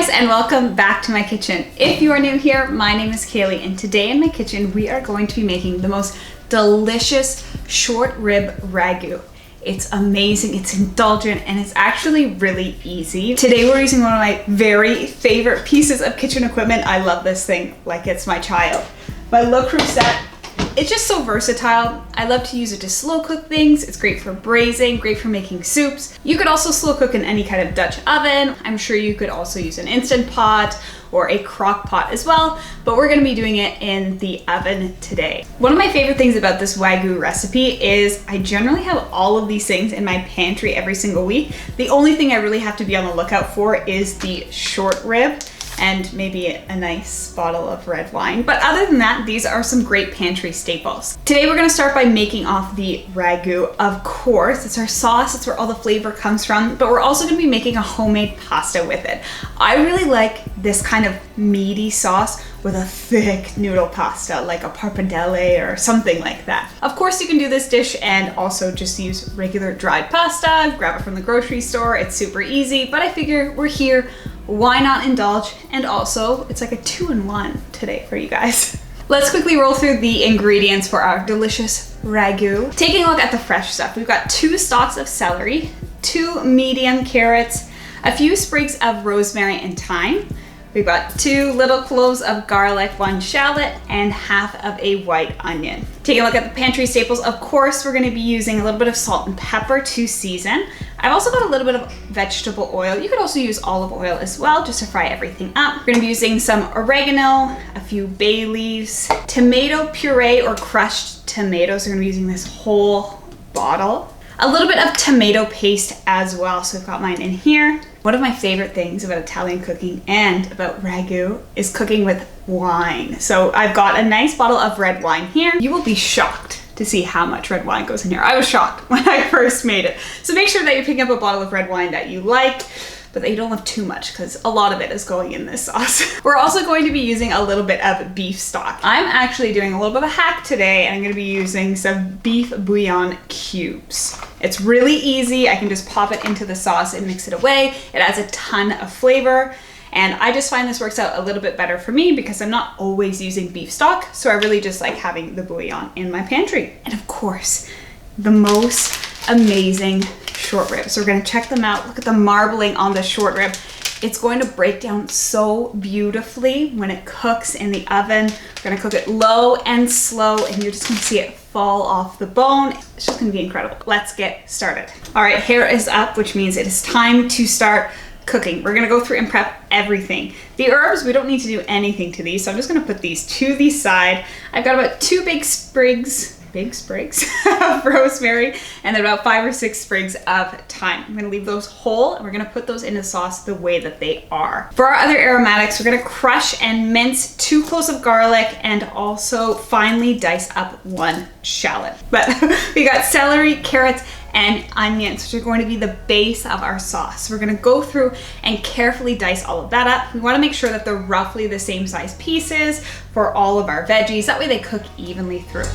guys, and welcome back to my kitchen. If you are new here, my name is Kaylee, and today in my kitchen we are going to be making the most delicious short rib ragu. It's amazing, it's indulgent, and it's actually really easy. Today we're using one of my very favorite pieces of kitchen equipment. I love this thing like it's my child. My Le Creuset. It's just so versatile. I love to use it to slow cook things. It's great for braising, great for making soups. You could also slow cook in any kind of Dutch oven. I'm sure you could also use an Instant Pot or a crock pot as well, but we're gonna be doing it in the oven today. One of my favorite things about this Ragu recipe is I generally have all of these things in my pantry every single week. The only thing I really have to be on the lookout for is the short rib and maybe a nice bottle of red wine. But other than that, these are some great pantry staples. Today we're gonna start by making off the ragu. Of course, it's our sauce, it's where all the flavor comes from, but we're also gonna be making a homemade pasta with it. I really like this kind of meaty sauce with a thick noodle pasta, like a pappardelle or something like that. Of course, you can do this dish and also just use regular dried pasta, grab it from the grocery store. It's super easy, but I figure we're here, why not indulge? And also, it's like a 2-in-1 today for you guys. Let's quickly roll through the ingredients for our delicious ragu. Taking a look at the fresh stuff, we've got 2 stalks of celery, 2 medium carrots, a few sprigs of rosemary and thyme. We've got 2 little cloves of garlic, 1 shallot, and half of a white onion. Taking a look at the pantry staples, of course, we're gonna be using a little bit of salt and pepper to season. I've also got a little bit of vegetable oil. You could also use olive oil as well, just to fry everything up. We're gonna be using some oregano, a few bay leaves, tomato puree or crushed tomatoes. We're gonna be using this whole bottle. A little bit of tomato paste as well, so I've got mine in here. One of my favorite things about Italian cooking and about ragu is cooking with wine. So I've got a nice bottle of red wine here. You will be shocked to see how much red wine goes in here. I was shocked when I first made it. So make sure that you're picking up a bottle of red wine that you like, but that you don't have too much because a lot of it is going in this sauce. We're also going to be using a little bit of beef stock. I'm actually doing a little bit of a hack today, and I'm gonna be using some beef bouillon cubes. It's really easy. I can just pop it into the sauce and mix it away. It adds a ton of flavor. And I just find this works out a little bit better for me because I'm not always using beef stock. So I really just like having the bouillon in my pantry. And of course, the most amazing short ribs. So we're gonna check them out. Look at the marbling on the short rib. It's going to break down so beautifully when it cooks in the oven. We're gonna cook it low and slow, and you're just gonna see it fall off the bone. It's just gonna be incredible. Let's get started. All right, hair is up, which means it is time to start cooking. We're gonna go through and prep everything. The herbs, we don't need to do anything to these, so I'm just gonna put these to the side. I've got about 2 big sprigs of rosemary, and then about 5 or 6 sprigs of thyme. I'm gonna leave those whole, and we're gonna put those in the sauce the way that they are. For our other aromatics, we're gonna crush and mince 2 cloves of garlic and also finely dice up 1 shallot. But we got celery, carrots, and onions, which are going to be the base of our sauce. We're gonna go through and carefully dice all of that up. We wanna make sure that they're roughly the same size pieces for all of our veggies. That way they cook evenly through.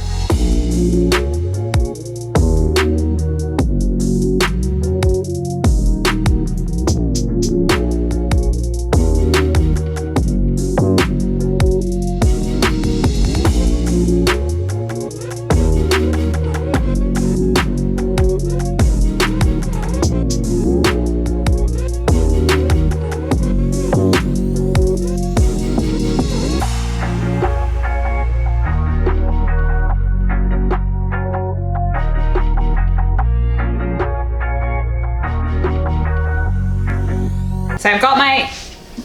So I've got my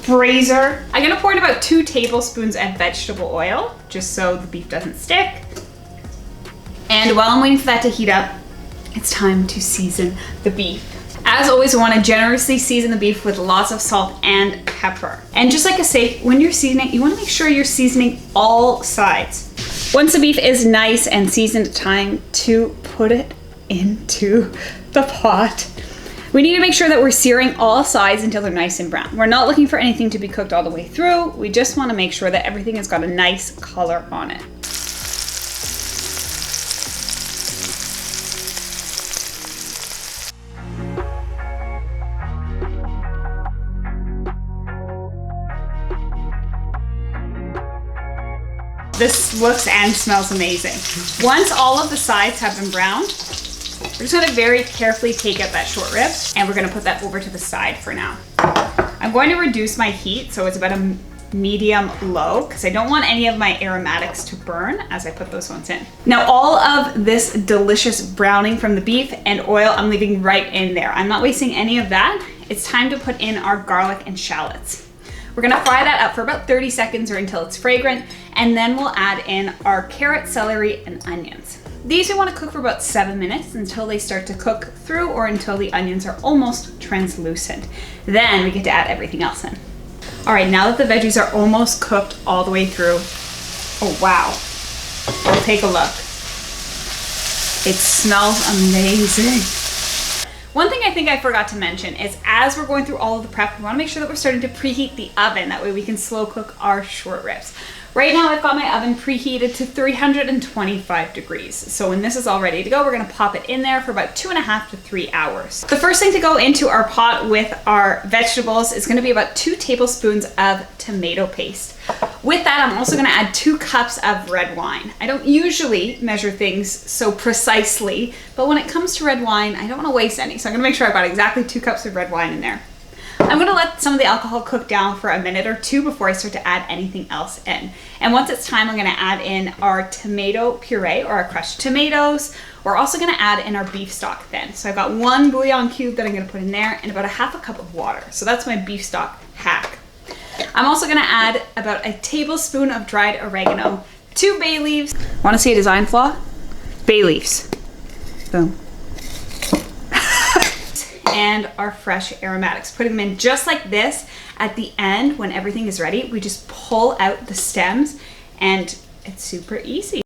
braiser. I'm gonna pour in about 2 tablespoons of vegetable oil, just so the beef doesn't stick. And while I'm waiting for that to heat up, it's time to season the beef. As always, we wanna generously season the beef with lots of salt and pepper. And just like a steak, when you're seasoning, you wanna make sure you're seasoning all sides. Once the beef is nice and seasoned, it's time to put it into the pot. We need to make sure that we're searing all sides until they're nice and brown. We're not looking for anything to be cooked all the way through. We just want to make sure that everything has got a nice color on it. this looks and smells amazing. Once all of the sides have been browned, we're just gonna very carefully take out that short rib and we're gonna put that over to the side for now. I'm going to reduce my heat so it's about a medium low because I don't want any of my aromatics to burn as I put those ones in. Now all of this delicious browning from the beef and oil I'm leaving right in there. I'm not wasting any of that. It's time to put in our garlic and shallots. We're gonna fry that up for about 30 seconds or until it's fragrant, and then we'll add in our carrot, celery, and onions. These we wanna cook for about 7 minutes until they start to cook through or until the onions are almost translucent. Then we get to add everything else in. All right, now that the veggies are almost cooked all the way through, oh wow, we'll take a look. It smells amazing. One thing I think I forgot to mention is as we're going through all of the prep, we wanna make sure that we're starting to preheat the oven. That way we can slow cook our short ribs. Right now I've got my oven preheated to 325 degrees. So when this is all ready to go, we're gonna pop it in there for about 2.5 to 3 hours. The first thing to go into our pot with our vegetables is gonna be about 2 tablespoons of tomato paste. With that, I'm also gonna add 2 cups of red wine. I don't usually measure things so precisely, but when it comes to red wine, I don't wanna waste any. So I'm gonna make sure I've got exactly 2 cups of red wine in there. I'm gonna let some of the alcohol cook down for a minute or two before I start to add anything else in. And once it's time, I'm gonna add in our tomato puree or our crushed tomatoes. We're also gonna add in our beef stock then. So I've got 1 bouillon cube that I'm gonna put in there and about 1/2 cup of water. So that's my beef stock hack. I'm also gonna add about a tablespoon of dried oregano, 2 bay leaves. Wanna see a design flaw? Bay leaves. Boom. And our fresh aromatics. Putting them in just like this at the end when everything is ready. We just pull out the stems and it's super easy.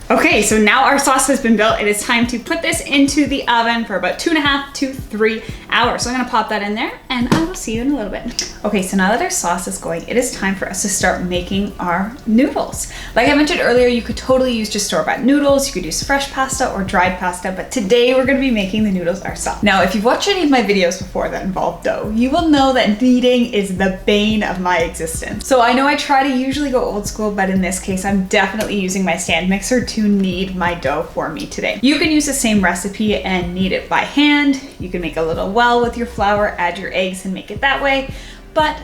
Okay, so now our sauce has been built. It is time to put this into the oven for about 2.5 to 3 hours. So I'm gonna pop that in there and I will see you in a little bit. Okay, so now that our sauce is going, it is time for us to start making our noodles. Like I mentioned earlier, you could totally use just store-bought noodles. You could use fresh pasta or dried pasta, but today we're gonna be making the noodles ourselves. Now, if you've watched any of my videos before that involve dough, you will know that kneading is the bane of my existence. So I know I try to usually go old school, but in this case, I'm definitely using my stand mixer to knead my dough for me today. You can use the same recipe and knead it by hand. You can make a little well with your flour, add your eggs and make it that way, but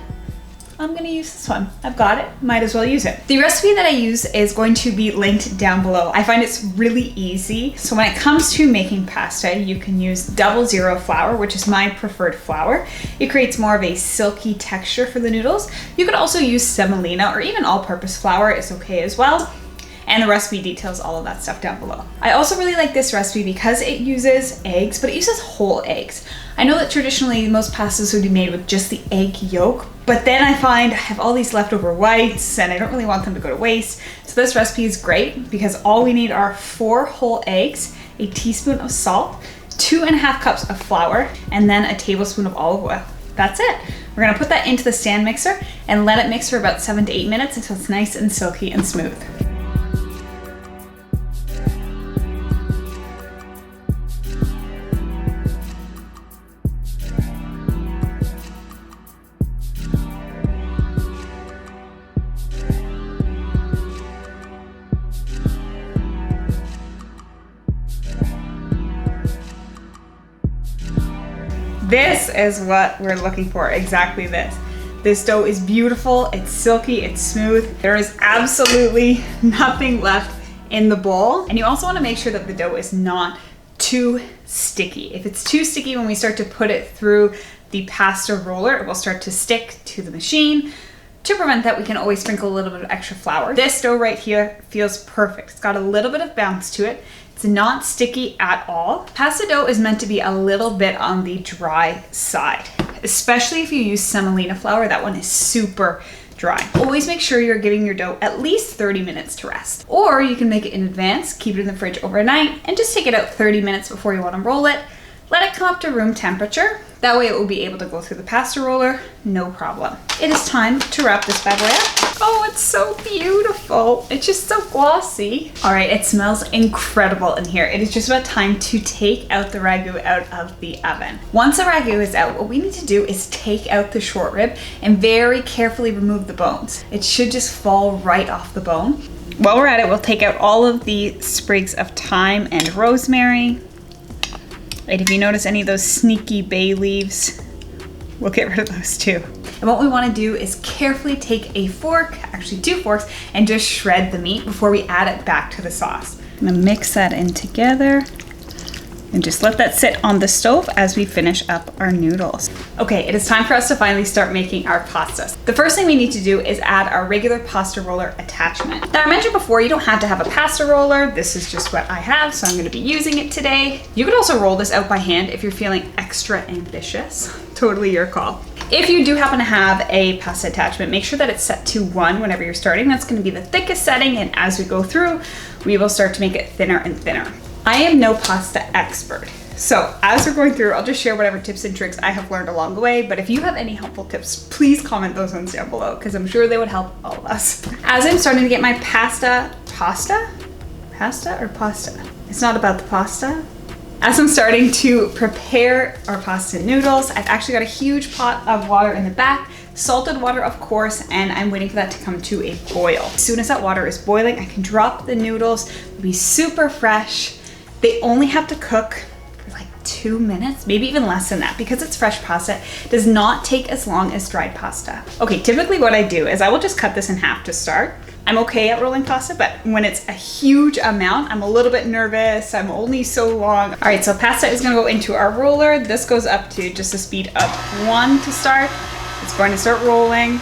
I'm gonna use this one. I've got it, might as well use it. The recipe that I use is going to be linked down below. I find it's really easy. So when it comes to making pasta, you can use 00 flour, which is my preferred flour. It creates more of a silky texture for the noodles. You could also use semolina or even all-purpose flour is okay as well. And the recipe details all of that stuff down below. I also really like this recipe because it uses eggs, but it uses whole eggs. I know that traditionally most pastas would be made with just the egg yolk, but then I find I have all these leftover whites and I don't really want them to go to waste. So this recipe is great because all we need are 4 whole eggs, a teaspoon of salt, 2.5 cups of flour, and then a tablespoon of olive oil. That's it. We're gonna put that into the stand mixer and let it mix for about 7 to 8 minutes until it's nice and silky and smooth. This is what we're looking for, exactly this. This dough is beautiful, it's silky, it's smooth. There is absolutely nothing left in the bowl. And you also wanna make sure that the dough is not too sticky. If it's too sticky when we start to put it through the pasta roller, it will start to stick to the machine. To prevent that, we can always sprinkle a little bit of extra flour. This dough right here feels perfect. It's got a little bit of bounce to it. It's not sticky at all. Pasta dough is meant to be a little bit on the dry side, especially if you use semolina flour. That one is super dry. Always make sure you're giving your dough at least 30 minutes to rest. Or you can make it in advance, keep it in the fridge overnight, and just take it out 30 minutes before you want to roll it. Let it come up to room temperature. That way it will be able to go through the pasta roller, no problem. It is time to wrap this bad boy up. Oh, it's so beautiful. It's just so glossy. All right, it smells incredible in here. It is just about time to take out the ragu out of the oven. Once the ragu is out, what we need to do is take out the short rib and very carefully remove the bones. It should just fall right off the bone. While we're at it, we'll take out all of the sprigs of thyme and rosemary. And if you notice any of those sneaky bay leaves, we'll get rid of those too. And what we want to do is carefully take a fork, actually 2 forks, and just shred the meat before we add it back to the sauce. I'm gonna mix that in together and just let that sit on the stove as we finish up our noodles. Okay, it is time for us to finally start making our pastas. The first thing we need to do is add our regular pasta roller attachment. Now I mentioned before, you don't have to have a pasta roller. This is just what I have, so I'm gonna be using it today. You could also roll this out by hand if you're feeling extra ambitious. Totally your call. If you do happen to have a pasta attachment, make sure that it's set to 1 whenever you're starting. That's gonna be the thickest setting, and as we go through, we will start to make it thinner and thinner. I am no pasta expert, so as we're going through, I'll just share whatever tips and tricks I have learned along the way, but if you have any helpful tips, please comment those ones down below, because I'm sure they would help all of us. As I'm starting to get my pasta? It's not about the pasta. As I'm starting to prepare our pasta noodles, I've actually got a huge pot of water in the back, salted water of course, and I'm waiting for that to come to a boil. As soon as that water is boiling, I can drop the noodles. They'll be super fresh. They only have to cook for like 2 minutes, maybe even less than that, because it's fresh pasta. It does not take as long as dried pasta. Okay, typically what I do is I will just cut this in half to start. I'm okay at rolling pasta, but when it's a huge amount, I'm a little bit nervous. I'm only so long. All right, so pasta is gonna go into our roller. This goes up to just a speed of 1 to start. It's going to start rolling,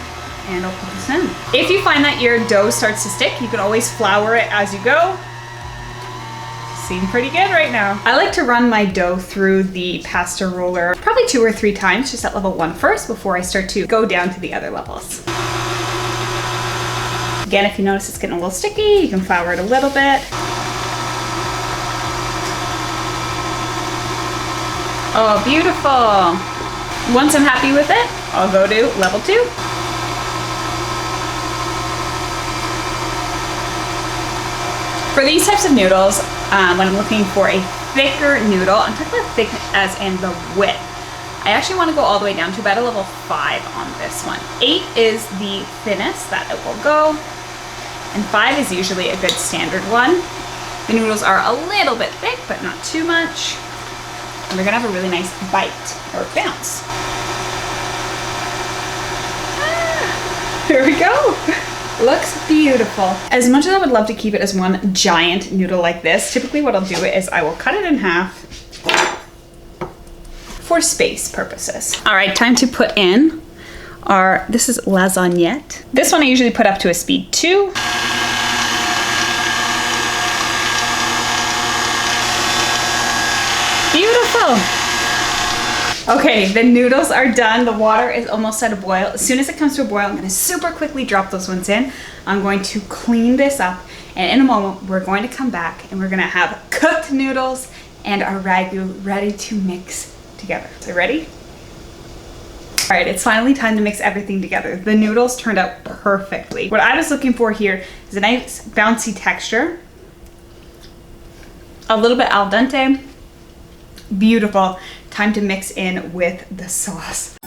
and I'll put this in. If you find that your dough starts to stick, you can always flour it as you go. Seem pretty good right now. I like to run my dough through the pasta roller probably 2 or 3 times, just at level 1 first before I start to go down to the other levels. Again, if you notice it's getting a little sticky, you can flour it a little bit. Oh, beautiful. Once I'm happy with it, I'll go to level 2. For these types of noodles, when I'm looking for a thicker noodle, I'm talking about thick as in the width. I actually want to go all the way down to about a level 5 on this one. 8 is the thinnest that it will go, and 5 is usually a good standard one. The noodles are a little bit thick, but not too much. And they're gonna have a really nice bite or bounce. There we go. Looks beautiful. As much as I would love to keep it as one giant noodle like this, typically what I'll do is I will cut it in half for space purposes. All right, time to put in our, this is lasagnette. This one I usually put up to a speed 2. Beautiful. Okay, the noodles are done. The water is almost at a boil. As soon as it comes to a boil, I'm gonna super quickly drop those ones in. I'm going to clean this up, and in a moment, we're going to come back and we're gonna have cooked noodles and our ragu ready to mix together. So ready? All right, it's finally time to mix everything together. The noodles turned out perfectly. What I was looking for here is a nice bouncy texture, a little bit al dente, beautiful. Time to mix in with the sauce.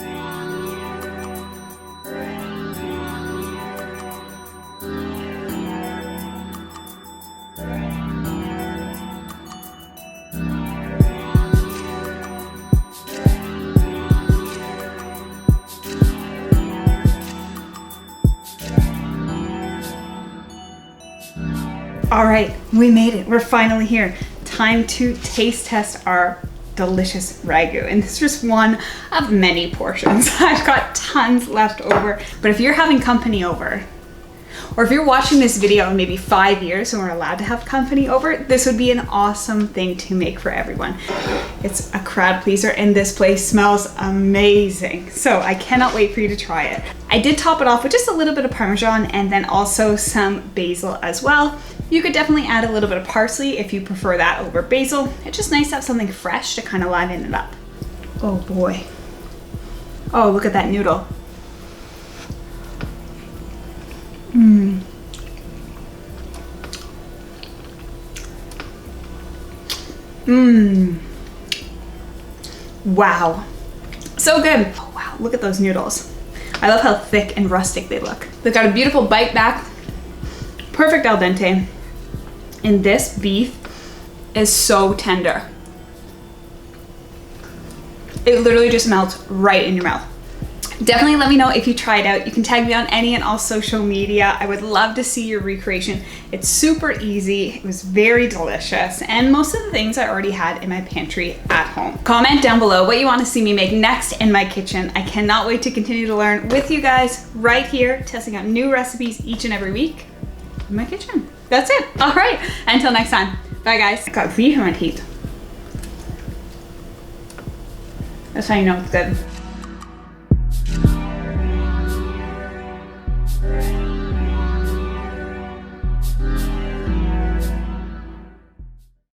All right, we made it. We're finally here. Time to taste test our delicious ragu, and this is just one of many portions. I've got tons left over, but if you're having company over, or if you're watching this video in maybe 5 years and we're allowed to have company over, this would be an awesome thing to make for everyone. It's a crowd pleaser, and this place smells amazing, so I cannot wait for you to try it. I did top it off with just a little bit of Parmesan and then also some basil as well. You could definitely add a little bit of parsley if you prefer that over basil. It's just nice to have something fresh to kind of liven it up. Oh boy. Oh, look at that noodle. Mmm. Mmm. Wow. So good. Oh wow, look at those noodles. I love how thick and rustic they look. They've got a beautiful bite back. Perfect al dente. And this beef is so tender. It literally just melts right in your mouth. Definitely let me know if you try it out. You can tag me on any and all social media. I would love to see your recreation. It's super easy. It was very delicious. And most of the things I already had in my pantry at home. Comment down below what you want to see me make next in my kitchen. I cannot wait to continue to learn with you guys right here, testing out new recipes each and every week in my kitchen. That's it. All right. Until next time. Bye guys. I got beef in my teeth. That's how you know it's good.